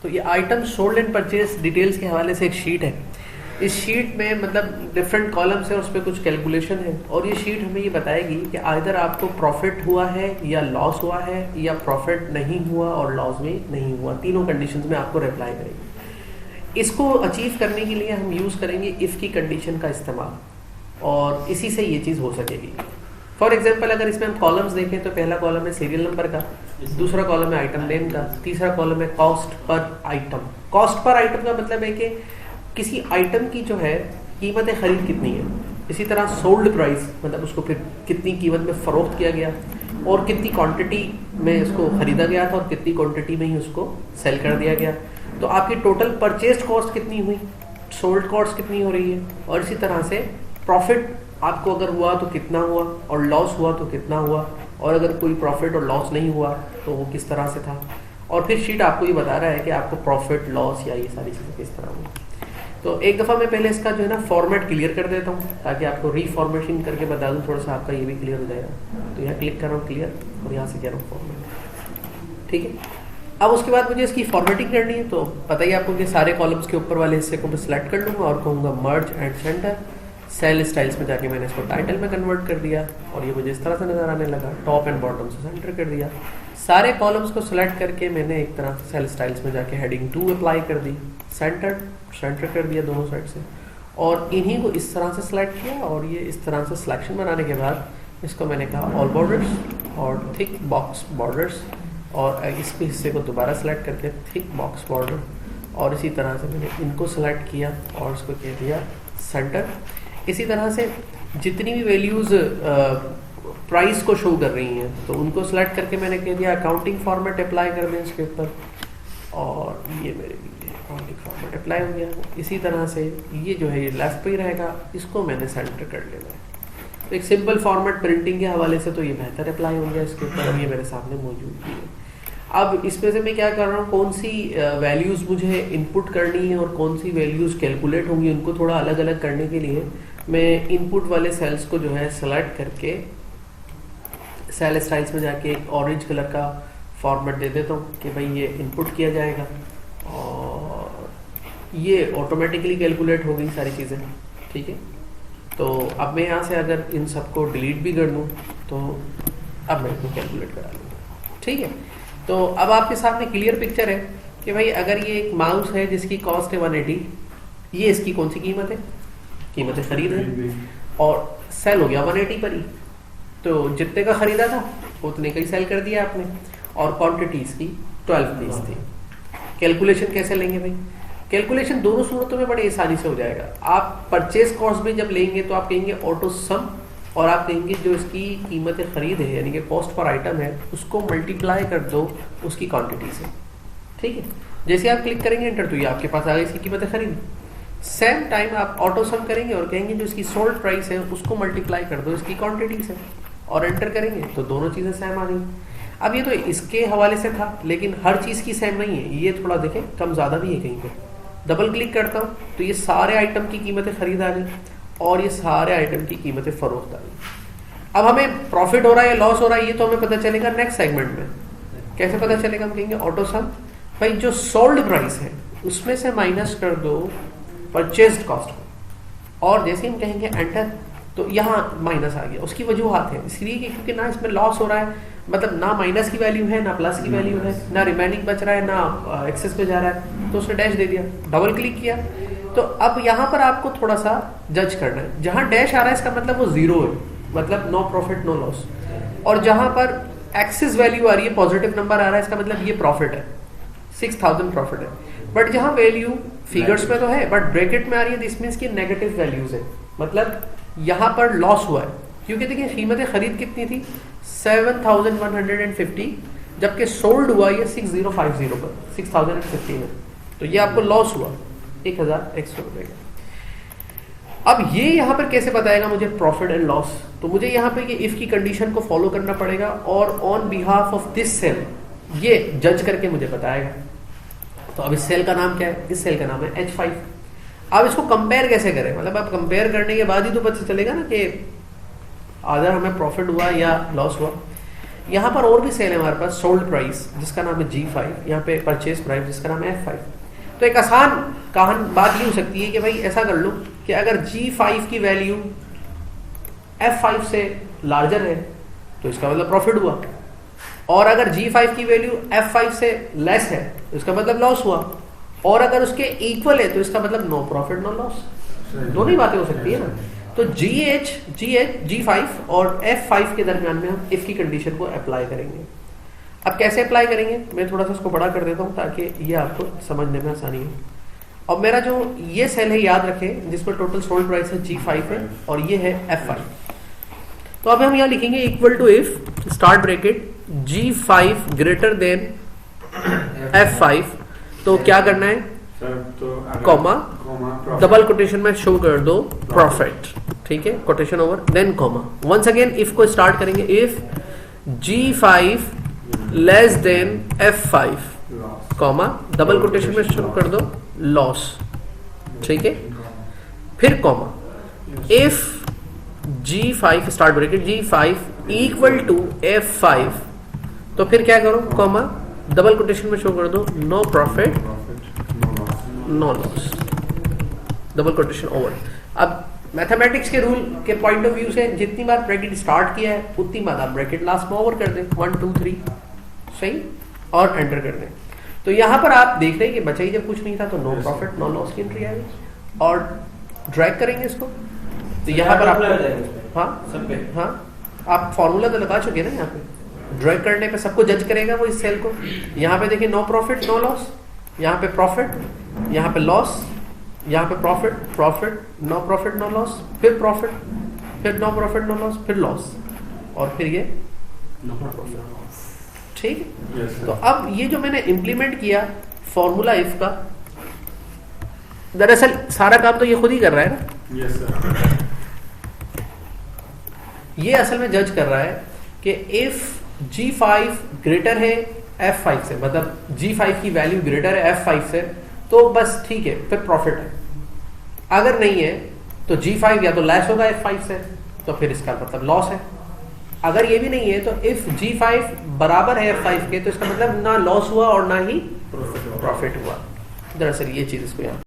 तो ये item sold and purchase details के हवाले से एक शीट है। इस शीट में मतलब डिफरेंट कॉलम्स है, उस पर कुछ कैलकुलेशन है और ये शीट हमें ये बताएगी कि आइदर आपको प्रॉफिट हुआ है या लॉस हुआ है या प्रॉफिट नहीं हुआ और लॉस भी नहीं हुआ, तीनों कंडीशंस में आपको रिप्लाई करेगी। इसको अचीव करने के लिए हम यूज़ करेंगे इफ़ की कंडीशन का इस्तेमाल और इसी से ये चीज़ हो सकेगी। फॉर एग्जाम्पल अगर इसमें हम कॉलम्स देखें तो पहला कॉलम है सीरियल नंबर का, दूसरा कॉलम है आइटम नेम का, तीसरा कॉलम है cost per item. Cost per item का मतलब है कि किसी आइटम की जो है कीमत खरीद कितनी है, इसी तरह सोल्ड प्राइस मतलब उसको फिर कितनी कीमत में फ़रोख्त किया गया और कितनी क्वांटिटी में उसको ख़रीदा गया था और कितनी क्वांटिटी में ही उसको सेल कर दिया गया। तो आपकी टोटल परचेज कॉस्ट कितनी हुई, सोल्ड कॉस्ट कितनी हो रही है और इसी तरह से प्रॉफिट आपको अगर हुआ तो कितना हुआ और लॉस हुआ तो कितना हुआ और अगर कोई प्रॉफिट और लॉस नहीं हुआ तो वो किस तरह से था। और फिर शीट आपको ये बता रहा है कि आपको प्रॉफिट लॉस या ये सारी चीज़ें किस तरह हुई। तो एक दफ़ा मैं पहले इसका जो है ना फॉर्मेट क्लियर कर देता हूँ ताकि आपको रीफॉर्मेशन करके बता दूँ, थोड़ा सा आपका ये भी क्लियर हो जाएगा। तो यहाँ क्लिक कर रहा हूँ क्लियर और यहाँ से कह रहा हूँ फॉर्मेट, ठीक है। अब उसके बाद मुझे इसकी फॉर्मेटिंग करनी है, तो पता ही आपको कि सारे कॉलम्स के ऊपर वाले हिस्से को मैं सिलेक्ट कर लूँगा और कहूँगा merge and centre. Cell styles में जाके मैंने इसको टाइटल में कन्वर्ट कर दिया और ये मुझे इस तरह से नज़र आने लगा। टॉप एंड बॉटम से सेंटर कर दिया। सारे कॉलम्स को सिलेक्ट करके मैंने एक तरह से सेल स्टाइल्स में जाके हेडिंग 2 अप्लाई कर दी, सेंटर कर दिया दोनों साइड से और इन्हीं को इस तरह से सिलेक्ट किया और ये इस तरह से सिलेक्शन बनाने के बाद इसको मैंने कहा ऑल बॉर्डर्स और थिक बॉक्स बॉर्डर्स और इसके हिस्से को दोबारा सेलेक्ट करके थिक बॉक्स बॉर्डर और इसी तरह से मैंने इनको सेलेक्ट किया और इसको कह दिया सेंटर। इसी तरह से जितनी भी वैल्यूज़ प्राइस को शो कर रही हैं तो उनको सेलेक्ट करके मैंने कह दिया अकाउंटिंग फॉर्मेट अप्लाई कर दें इसके ऊपर और ये मेरे लिए अकाउंटिंग फॉर्मेट अप्लाई हो गया। इसी तरह से ये जो है ये लेफ्ट पे ही रहेगा, इसको मैंने सेंटर कर लेना है। तो एक सिंपल फॉर्मेट प्रिंटिंग के हवाले से तो ये बेहतर अप्लाई हो गया इसके ऊपर, अब ये मेरे सामने मौजूद भी है। अब इसमें से मैं क्या कर रहा हूँ, कौन सी वैल्यूज़ मुझे इनपुट करनी है और कौन सी वैल्यूज़ कैलकुलेट होंगी, उनको थोड़ा अलग अलग करने के लिए मैं इनपुट वाले सेल्स को जो है सेलेक्ट करके सेल स्टाइल्स में जाके एक ऑरेंज कलर का फॉर्मेट दे देता हूँ कि भाई ये इनपुट किया जाएगा और ये ऑटोमेटिकली कैलकुलेट हो गई सारी चीज़ें, ठीक है। तो अब मैं यहाँ से अगर इन सबको डिलीट भी कर दूँ तो अब मैं इसको कैलकुलेट करा लूँगा, ठीक है। तो अब आपके सामने क्लियर पिक्चर है कि भाई अगर ये एक माउस है जिसकी कॉस्ट है 180, ये इसकी कौन सी कीमत है, कीमत खरीद है और सेल हो गया 180 पर ही। तो जितने का खरीदा था उतने का ही सेल कर दिया आपने और क्वांटिटी इसकी 12 पीस थी। कैलकुलेशन कैसे लेंगे भाई, कैलकुलेशन दोनों सूरतों में बड़े आसानी से हो जाएगा। आप परचेज कॉस्ट में जब लेंगे तो आप कहेंगे ऑटो सम और आप कहेंगे जो इसकी कीमत खरीद है यानी कि कॉस्ट पर आइटम है उसको मल्टीप्लाई कर दो उसकी क्वांटिटी से, ठीक है। जैसे आप क्लिक करेंगे एंटर तो ये आपके पास आ गई इसकी कीमत खरीद। सेम टाइम आप ऑटो सम करेंगे और कहेंगे जो इसकी सोल्ड प्राइस है उसको मल्टीप्लाई कर दो इसकी क्वांटिटी से और एंटर करेंगे तो दोनों चीज़ें सेम आ गई। अब ये तो इसके हवाले से था लेकिन हर चीज़ की सेम नहीं है, ये थोड़ा देखें कम ज़्यादा भी है कहीं पे। डबल क्लिक करता हूँ तो ये सारे आइटम की कीमतें खरीद आ गई और ये सारे आइटम की कीमतें फरोख्त आ गई। अब हमें प्रॉफिट हो रहा है या लॉस हो रहा है ये तो हमें पता चलेगा नेक्स्ट सेगमेंट में। कैसे पता चलेगा, हम कहेंगे ऑटो सम, भाई जो सोल्ड प्राइस है उसमें से माइनस कर दो परचेज कॉस्ट और जैसे हम कहेंगे एंटर तो यहाँ माइनस आ गया। उसकी वजूहत है इसलिए कि क्योंकि ना इसमें लॉस हो रहा है, मतलब ना माइनस की वैल्यू है ना प्लस की वैल्यू है, ना रिमेनिंग बच रहा है ना एक्सेस पे जा रहा है, तो उसने डैश दे दिया। डबल क्लिक किया तो अब यहाँ पर आपको थोड़ा सा जज करना है। जहाँ डैश आ रहा है इसका मतलब वो जीरो है, मतलब नो प्रॉफिट नो लॉस, और जहाँ पर एक्सेस वैल्यू आ रही है पॉजिटिव नंबर आ रहा है इसका मतलब ये प्रॉफिट है, 6000 प्रॉफिट है। बट जहाँ वैल्यू फिगर्स में तो है बट ब्रैकेट में आ रही है दिस मीन्स की नेगेटिव वैल्यूज है, मतलब यहाँ पर लॉस हुआ है। क्योंकि देखिए कीमत खरीद कितनी थी 7150 जबकि सोल्ड हुआ ये 6050 पर 6050 में, तो ये आपको लॉस हुआ 1100 रुपये का। अब ये यहाँ पर कैसे बताएगा मुझे प्रॉफिट एंड लॉस, तो मुझे यहाँ पे ये इफ की कंडीशन को फॉलो करना पड़ेगा और on behalf of this cell ये जज करके मुझे बताएगा। तो अब इस सेल का नाम क्या है, इस सेल का नाम है H5। अब इसको कंपेयर कैसे करें, मतलब आप कंपेयर करने के बाद ही तो पता चलेगा ना कि आधा हमें प्रॉफिट हुआ या लॉस हुआ। यहाँ पर और भी सेल है हमारे पास, सोल्ड प्राइस जिसका नाम है G5, यहाँ पे परचेज प्राइस जिसका नाम है F5। तो एक आसान बात ये हो सकती है कि भाई ऐसा कर लो कि अगर G5 की वैल्यू F5 से लार्जर है तो इसका मतलब प्रॉफिट हुआ, और अगर G5 की वैल्यू F5 से लेस है तो इसका मतलब लॉस हुआ, और अगर उसके इक्वल है तो इसका मतलब नो प्रॉफिट नो लॉस। दोनों ही बातें हो सकती है ना। तो G5 और F5 के दरमियान में हम इफ की कंडीशन को अप्लाई करेंगे। अब कैसे अप्लाई करेंगे, मैं थोड़ा सा इसको बड़ा कर देता हूँ ताकि ये आपको समझने में आसानी हो। और मेरा जो ये सेल है याद रखें जिसमें टोटल सोल्ड प्राइस है G5 है और ये है F5। तो अब हम यहाँ लिखेंगे equal to if start bracket G5 greater than F5। तो क्या करना है, कॉमा डबल कोटेशन में शो कर दो प्रॉफिट, ठीक है, quotation over, then comma. Once again if को स्टार्ट करेंगे, if G5 less than F5 comma double quotation में शो कर दो लॉस, ठीक है, फिर comma if G5 start bracket G5 equal to F5, तो फिर क्या करो, कॉमा डबल कोटेशन में शो कर दो no profit no loss, double quotation over. अब मैथमेटिक्स के रूल के पॉइंट ऑफ व्यू से जितनी बार ब्रैकेट स्टार्ट किया है उतनी बार आप ब्रैकेट लास्ट में ओवर कर दें, 1 2 3 सही, और एंटर कर दें। तो यहाँ पर आप देख रहे हैं कि बचा ही जब कुछ नहीं था तो नो प्रॉफिट नो लॉस की एंट्री आएगी, और ड्रैग करेंगे इसको तो यहाँ पर आप हाँ आप फॉर्मूला तो लगा चुके ना, यहाँ पे ड्रैग करने पे सबको जज करेगा वो इस सेल को। यहाँ पे देखिए नो प्रॉफिट नो लॉस, यहाँ पे प्रॉफिट, यहाँ पे लॉस, यहाँ पे profit profit no profit no loss, फिर प्रॉफिट, फिर नो प्रॉफिट नो लॉस, फिर लॉस, और फिर ये नो प्रॉफिट, ठीक है। तो अब ये जो मैंने इंप्लीमेंट किया फॉर्मूला इफ का, दरअसल सारा काम तो ये खुद ही कर रहा है ना। Yes sir. ये असल में जज कर रहा है कि इफ G5 ग्रेटर है F5 से, मतलब G5 की वैल्यू ग्रेटर है F5 से, तो बस ठीक है, फिर प्रॉफिट है। अगर नहीं है तो G5 या तो लेस होगा F5 से, तो फिर इसका मतलब लॉस है। अगर ये भी नहीं है तो इफ G5 बराबर है F5 के, तो इसका मतलब ना लॉस हुआ और ना ही प्रॉफिट हुआ। दरअसल ये चीज इसको यहाँ